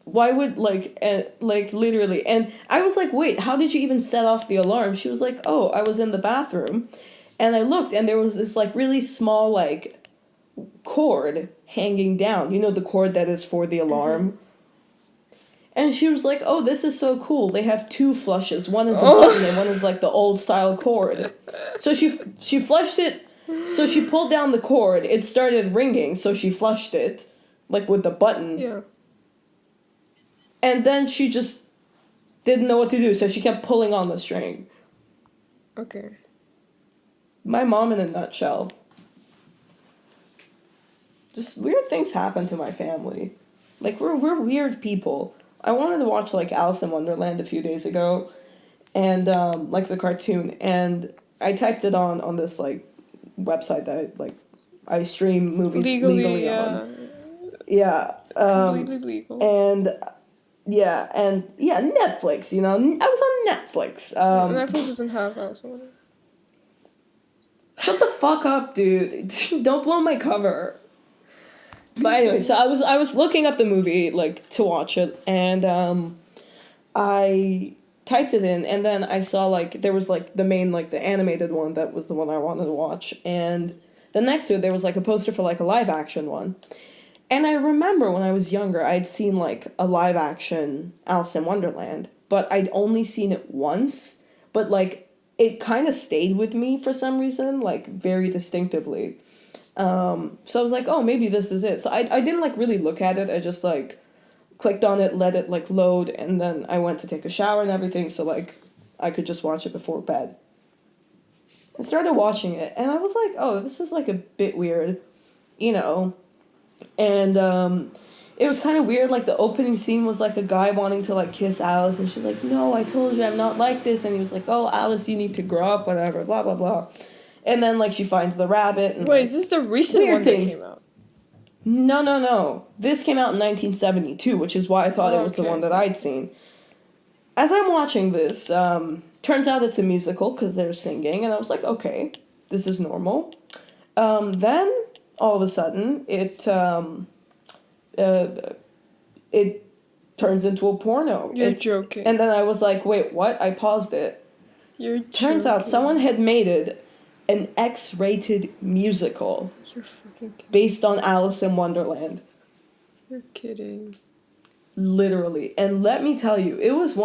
Why would like literally? And I was like, "Wait, how did you even set off the alarm?" She was like, "Oh, I was in the bathroom and I looked and there was this like really small like cord hanging down. You know, the cord that is for the alarm." Mm-hmm. And she was like, "Oh, this is so cool. They have two flushes. One is a button and one is like the old style cord." So she flushed it. So she pulled down the cord. It started ringing. So she flushed it, like with the button. Yeah. And then she just didn't know what to do. So she kept pulling on the string. Okay. My mom in a nutshell. Just weird things happen to my family. Like we're weird people. I wanted to watch like Alice in Wonderland a few days ago, and like the cartoon, and I typed it on this like website that I stream movies legally on. Yeah. Completely legal. And Netflix. You know, I was on Netflix. Netflix doesn't have Alice in Wonderland. Shut the fuck up, dude! Don't blow my cover. But anyway, so I was looking up the movie like to watch it, and I typed it in, and then I saw like there was like the main like the animated one that was the one I wanted to watch, and then next to it there was like a poster for like a live action one, and I remember when I was younger I'd seen like a live action Alice in Wonderland, but I'd only seen it once, but like it kind of stayed with me for some reason, like very distinctively. So I was like, "Oh, maybe this is it." So I didn't like really look at it. I just like clicked on it, let it like load, and then I went to take a shower and everything, so like I could just watch it before bed. I started watching it, and I was like, "Oh, this is like a bit weird," you know. And it was kind of weird. Like the opening scene was like a guy wanting to like kiss Alice, and she's like, "No, I told you I'm not like this," and he was like, "Oh, Alice, you need to grow up, whatever, blah blah blah." And then, like, she finds the rabbit. And, wait, like, is this the recent one that came out? No. This came out in 1972, which is why I thought it was the one that I'd seen. As I'm watching this, turns out it's a musical because they're singing, and I was like, okay, this is normal. Then, all of a sudden, it turns into a porno. You're joking. And then I was like, wait, what? I paused it. You're joking. Turns out someone had made it an X-rated musical. You're fucking kidding. Based on Alice in Wonderland. You're kidding. Literally. And let me tell you, it was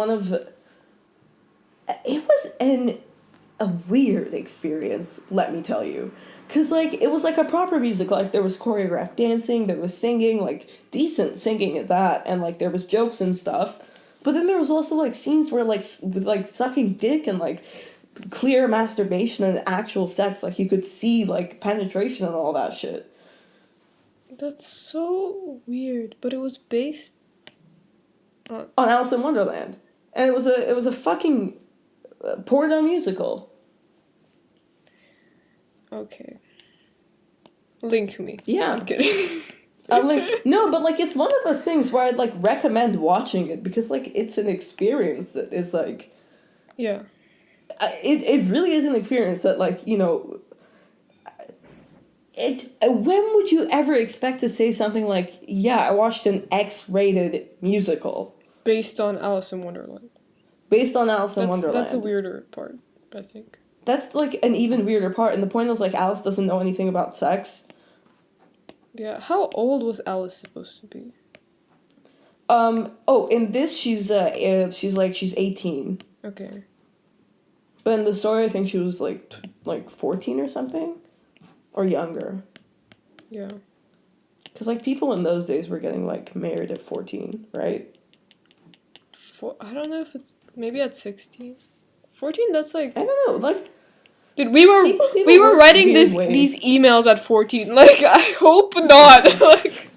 a weird experience, let me tell you. Because, like, it was like a proper music. Like, there was choreographed dancing, there was singing, like, decent singing at that, and, like, there was jokes and stuff. But then there was also, like, scenes where, like, with, like, sucking dick and, like, clear masturbation and actual sex. Like, you could see, like, penetration and all that shit. That's so weird. But it was based on Alice in Wonderland. And it was a fucking porno musical. Okay. Link me. Yeah. I'm kidding. No, but, like, it's one of those things where I'd, like, recommend watching it because, like, it's an experience that is, like... Yeah. It really is an experience that, like, you know, When would you ever expect to say something like, yeah, I watched an X-rated musical Based on Alice in Wonderland. based on Alice in Wonderland? That's a weirder part, I think. That's like an even weirder part, and the point is like Alice doesn't know anything about sex. Yeah, how old was Alice supposed to be? In this she's 18. Okay. But in the story I think she was like 14 or something or younger. Yeah. Cuz like people in those days were getting like married at 14, right? I don't know if it's maybe at 16. 14, that's like, I don't know, like dude, we were people work writing weird ways. these emails at 14. Like, I hope not. Like,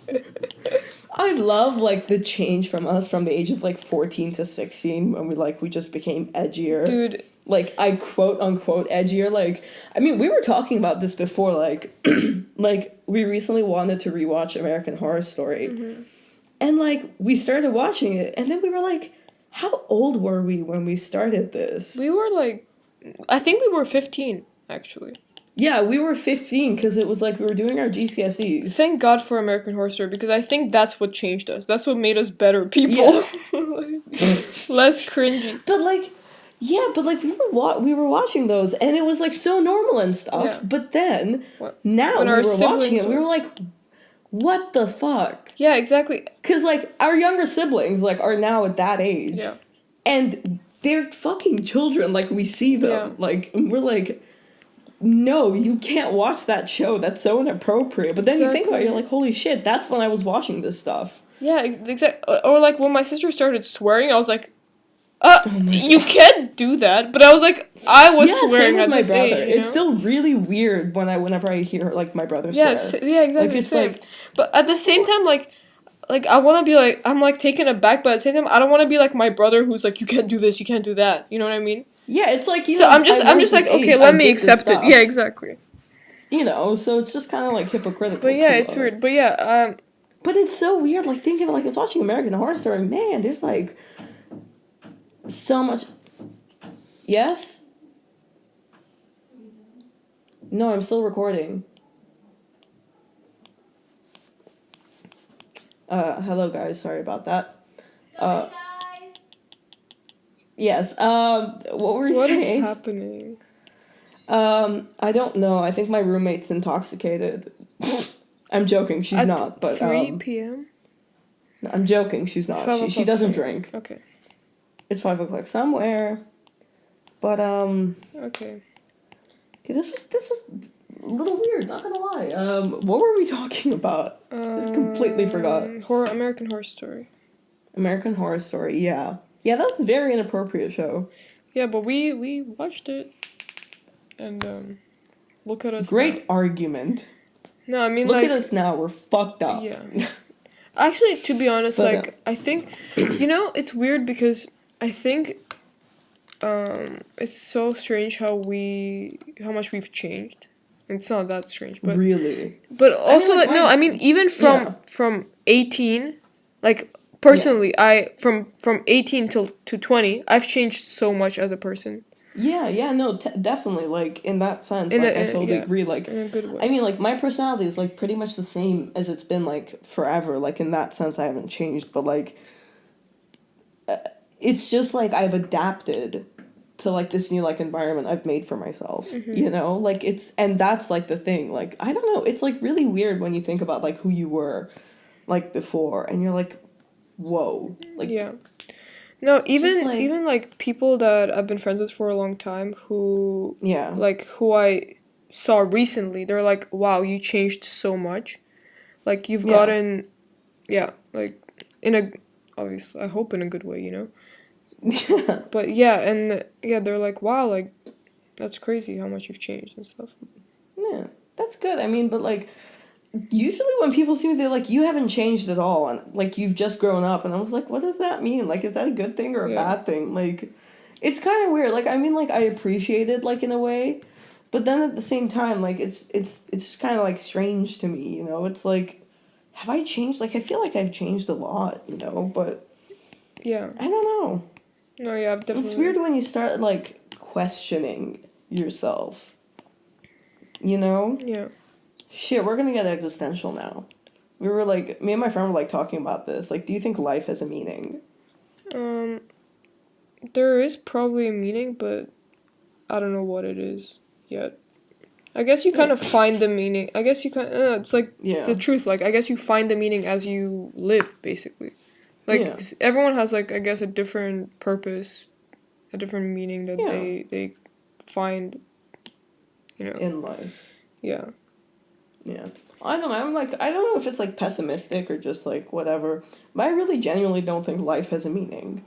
I love like the change from us from the age of like 14 to 16 when we just became edgier. dude, Like I quote unquote edgier. Like I mean we were talking about this before, like like we recently wanted to rewatch American Horror Story. mm-hmm. And like we started watching it and then we were like, how old were we when we started this? We were like, I think we were 15 actually. Yeah, we were 15 because it was like we were doing our GCSEs. Thank God for American Horror Story, because I think that's what changed us. That's what made us better people. Yeah. Less cringy. But like, yeah, but like we were watching those and it was like so normal and stuff. Yeah. But then What? now When we our were watching siblings it, we were- were like, what the fuck? Yeah, exactly. Because like our younger siblings like are now at that age, Yeah. and they're fucking children. Like we see them, Yeah. like and we're like, no, you can't watch that show. That's so inappropriate. But then you think about it, you're like, holy shit, that's when I was watching this stuff. Yeah, exactly. Or like when my sister started swearing, I was like, Oh my you God. can't do that. But I was like, I was Yeah, swearing same with at my this brother. age. You It's know? still really weird whenever I hear like my brother Yeah, swear. yeah, exactly. Like it's same. like, But at the same time, like I want to be like, I'm like taken aback, but at the same time, I don't want to be like my brother who's like, you can't do this, you can't do that. You know what I mean? yeah, it's like So I'm just like, okay, let me accept it. Yeah, exactly. You know, so it's just kind of like hypocritical. But yeah, it's weird. But yeah, But it's so weird, like thinking like I was watching American Horror Story. Man, there's like so much. Yes. No, I'm still recording. Hello guys, sorry about that. Sorry, guys. Yes. What were you what is saying? happening? I don't know. I think my roommate's intoxicated. I'm joking. She's At not. But 3 p.m. I'm joking. She's It's not. 5 She o'clock doesn't somewhere. drink. Okay. It's 5 o'clock somewhere. But Okay. okay, this was a little weird. Not gonna lie. What were we talking about? I just completely forgot. American Horror Story. American Horror Story. Yeah. Yeah, that was a very inappropriate show. Yeah, but we watched it, and look at us. Great argument. Now. No, I mean Look like. at us now. We're fucked up. Yeah. Actually, to be honest, But, like I think, it's weird because I think, it's so strange how much we've changed. It's not that strange, but Really. but also like, like no, I mean even from 18, like personally, I from 18 to 20, I've changed so much as a person. Yeah, no, definitely, like, in that sense, In like, a- I totally yeah. agree, like, In a good way. I mean, like, my personality is, like, pretty much the same as it's been, like, forever, like, in that sense, I haven't changed, but, like, it's just, like, I've adapted to, like, this new, like, environment I've made for myself, you know, like, and that's, like, the thing, like, I don't know, it's, like, really weird when you think about, like, who you were, like, before, and you're, like, whoa, like, yeah. No, just, like- even like people that I've been friends with for a long time who yeah, like who I saw recently, they're like, wow, you changed so much. Like you've Yeah. gotten, yeah, like in a, obviously, I hope in a good way, you know. yeah. But yeah, and yeah, they're like, wow, like that's crazy how much you've changed and stuff. Yeah, that's good. I mean, but like, usually when people see me, they're like, you haven't changed at all, and like, you've just grown up. And I was like, what does that mean? Like, is that a good thing or a Yeah. bad thing? Like, it's kind of weird. Like, I mean, like, I appreciate it, like, in a way, but then at the same time, like, it's just kind of like strange to me, you know? It's like, have I changed? Like, I feel like I've changed a lot, you know, but Yeah. I don't know. No, yeah, I've definitely. It's weird when you start, like, questioning yourself, you know? Yeah. Shit, we're gonna get existential now. We were like, me and my friend were like talking about this. Like, do you think life has a meaning? There is probably a meaning, but I don't know what it is yet. I guess you kind of find the meaning. I guess you kind it's like the truth. Like, I guess you find the meaning as you live, basically. Like, everyone has, like, I guess, a different purpose, a different meaning that they find, you know. In life. Yeah. Yeah. I don't know. I don't know if it's, like, pessimistic or just, like, whatever. But I really genuinely don't think life has a meaning.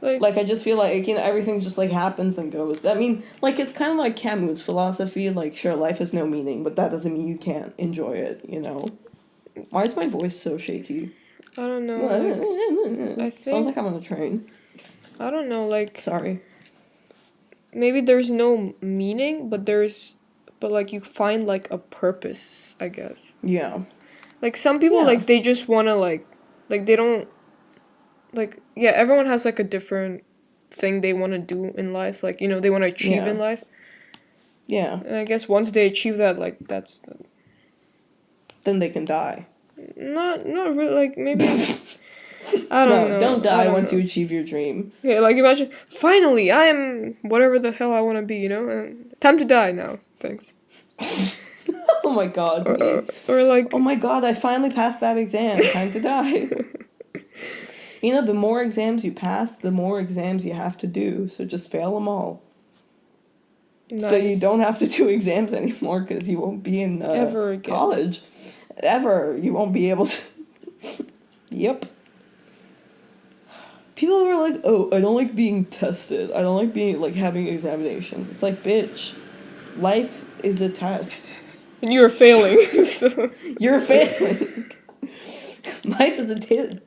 Like, I just feel like, you know, everything just, like, happens and goes. I mean, like, it's kind of like Camus' philosophy. Like, sure, life has no meaning, but that doesn't mean you can't enjoy it, you know? Why is my voice so shaky? I don't know. Like, I think... Sounds like I'm on a train. I don't know, like... Sorry. Maybe there's no meaning, but like, you find, like, a purpose, I guess. Yeah. Like, some people, like, they just want to, like, they don't... Like, yeah, everyone has, like, a different thing they want to do in life. Like, you know, they want to achieve in life. Yeah. And I guess once they achieve that, like, that's... Then they can die. Not really, like, maybe... I don't know. Don't die once you achieve your dream. Yeah, like, imagine, finally, I am whatever the hell I want to be, you know? And time to die now. Thanks. Oh my god. Or like... Oh my god, I finally passed that exam. Time to die. You know, the more exams you pass, the more exams you have to do. So just fail them all. Nice. So you don't have to do exams anymore because you won't be in Ever again. College. Ever. You won't be able to. Yep. People were like, oh, I don't like being tested. I don't like being, like, having examinations. It's like, bitch, life is a test. And you're failing. So. You're failing. Life is a test.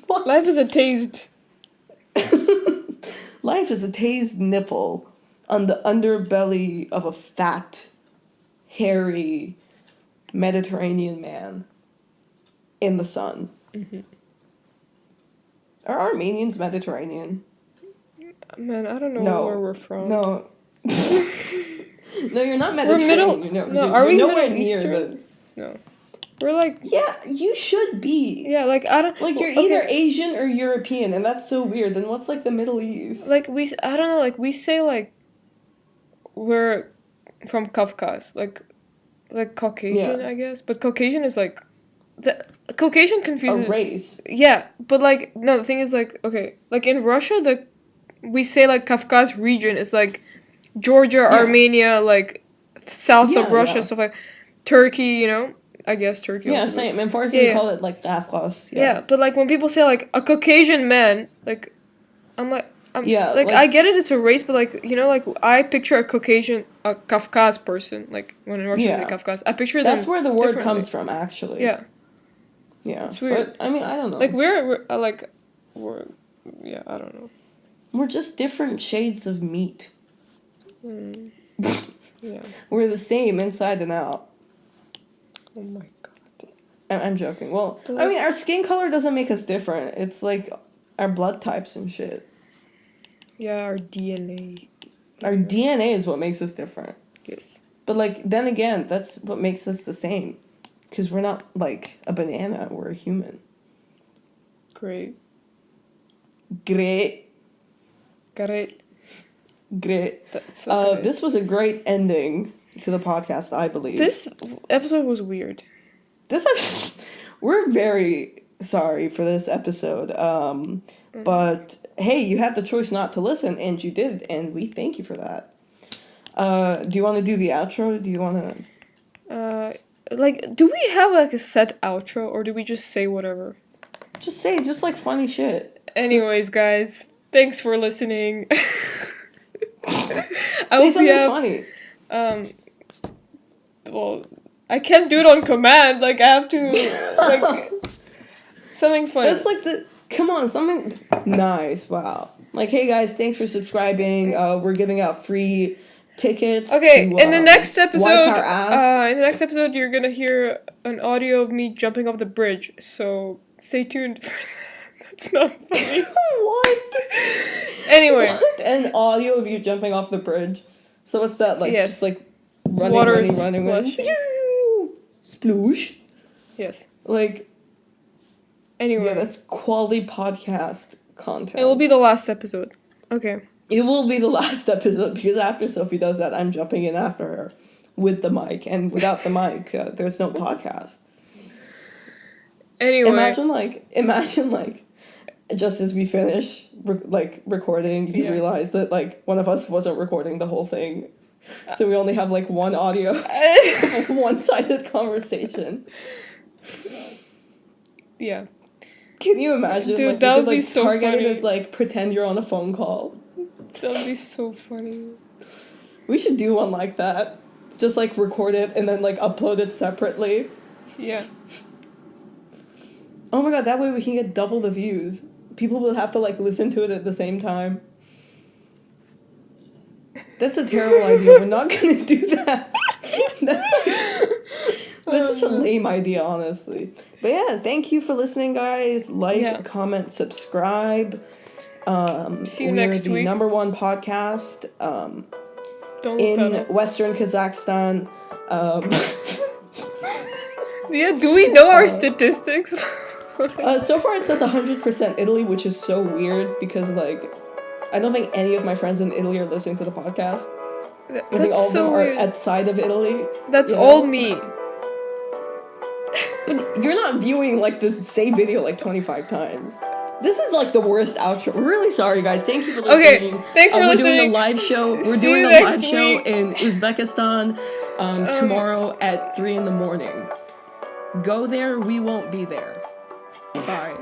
What? Life is a tased. Life is a tased nipple on the underbelly of a fat, hairy Mediterranean man in the sun. Mm-hmm. Are Armenians Mediterranean? Man, I don't know where we're from. No. No, you're not Mediterranean. Are we nowhere Middle near Eastern? No. We're like... Yeah, you should be. Yeah, like, I don't... Like, you're either Asian or European, and that's so weird. Then what's, like, the Middle East? Like, I don't know, like, we say, like, we're from Kafkas. Like Caucasian, I guess. But Caucasian is, like... Caucasian confuses... A race. Yeah, but, like, no, the thing is, like, okay. Like, in Russia, we say, like, Kafkas region is, like, Georgia, Armenia, like, south of Russia, stuff like... Turkey, you know? I guess Turkey. Yeah, also, same. In Farsi, we call it, like, Kafkas. Yeah, but, like, when people say, like, a Caucasian man, like, I get it, it's a race, but, like, you know, like, I picture a Kafkas person, like, when in Russian say Kafkas, I picture them. That's where the word comes from, actually. Yeah. Yeah. It's weird. But, I mean, I don't know. Like, we're I don't know. We're just different shades of meat. Yeah. We're the same inside and out. Oh my god. I'm joking. Well, I mean, our skin color doesn't make us different. It's like our blood types and shit. Yeah, our DNA. Our DNA is what makes us different. Yes. But, like, then again, that's what makes us the same. Because we're not, like, a banana. We're a human. Great. Great. Great. Great. That's so great. This was a great ending to the podcast, I believe. This episode was weird. We're very sorry for this episode. But hey, you had the choice not to listen, and you did, and we thank you for that. Do you want to do the outro? Do you want to? Like, do we have like a set outro, or do we just say whatever? Just say like funny shit. Anyways, guys, thanks for listening. I hope you have funny. Well, I can't do it on command. Like, I have to, like, something funny. That's like come on, something nice. Wow. Like, hey guys, thanks for subscribing. We're giving out free tickets. Okay, in the next episode, you're gonna hear an audio of me jumping off the bridge. So stay tuned for that. That's not funny. What? Anyway, what? An audio of you jumping off the bridge. So what's that like? Yes. Just like Water running. splashing. Sploosh. Yes. Like, Anyway. yeah, that's quality podcast content. It will be the last episode. Okay. It will be the last episode because after Sophie does that, I'm jumping in after her with the mic, and without the mic, there's no podcast. Anyway. Imagine like, just as we finish recording, you realize that like one of us wasn't recording the whole thing, so we only have like one audio, one-sided conversation. Yeah. Can you imagine? Dude, like, that you would could, be so target funny. it as like pretend you're on a phone call. That would be so funny. We should do one like that. Just like record it and then like upload it separately. Yeah. Oh my god, that way we can get double the views. People will have to like listen to it at the same time. That's a terrible idea. We're not gonna do that. That's such a lame idea, honestly. But yeah, thank you for listening, guys. Like, comment, subscribe. See you next we're the week. #1 podcast in Western Kazakhstan. Yeah, do we know our statistics? So far it says 100% Italy, which is so weird because like I don't think any of my friends in Italy are listening to the podcast. I think all of them are outside of Italy. That's all me. But you're not viewing like the same video like 25 times. This is like the worst outro. We're really sorry, guys. Thank you for listening. Okay, thanks for listening. We're doing a live show. We're See doing you a next live show week. in Uzbekistan tomorrow at 3 a.m. Go there. We won't be there. Bye.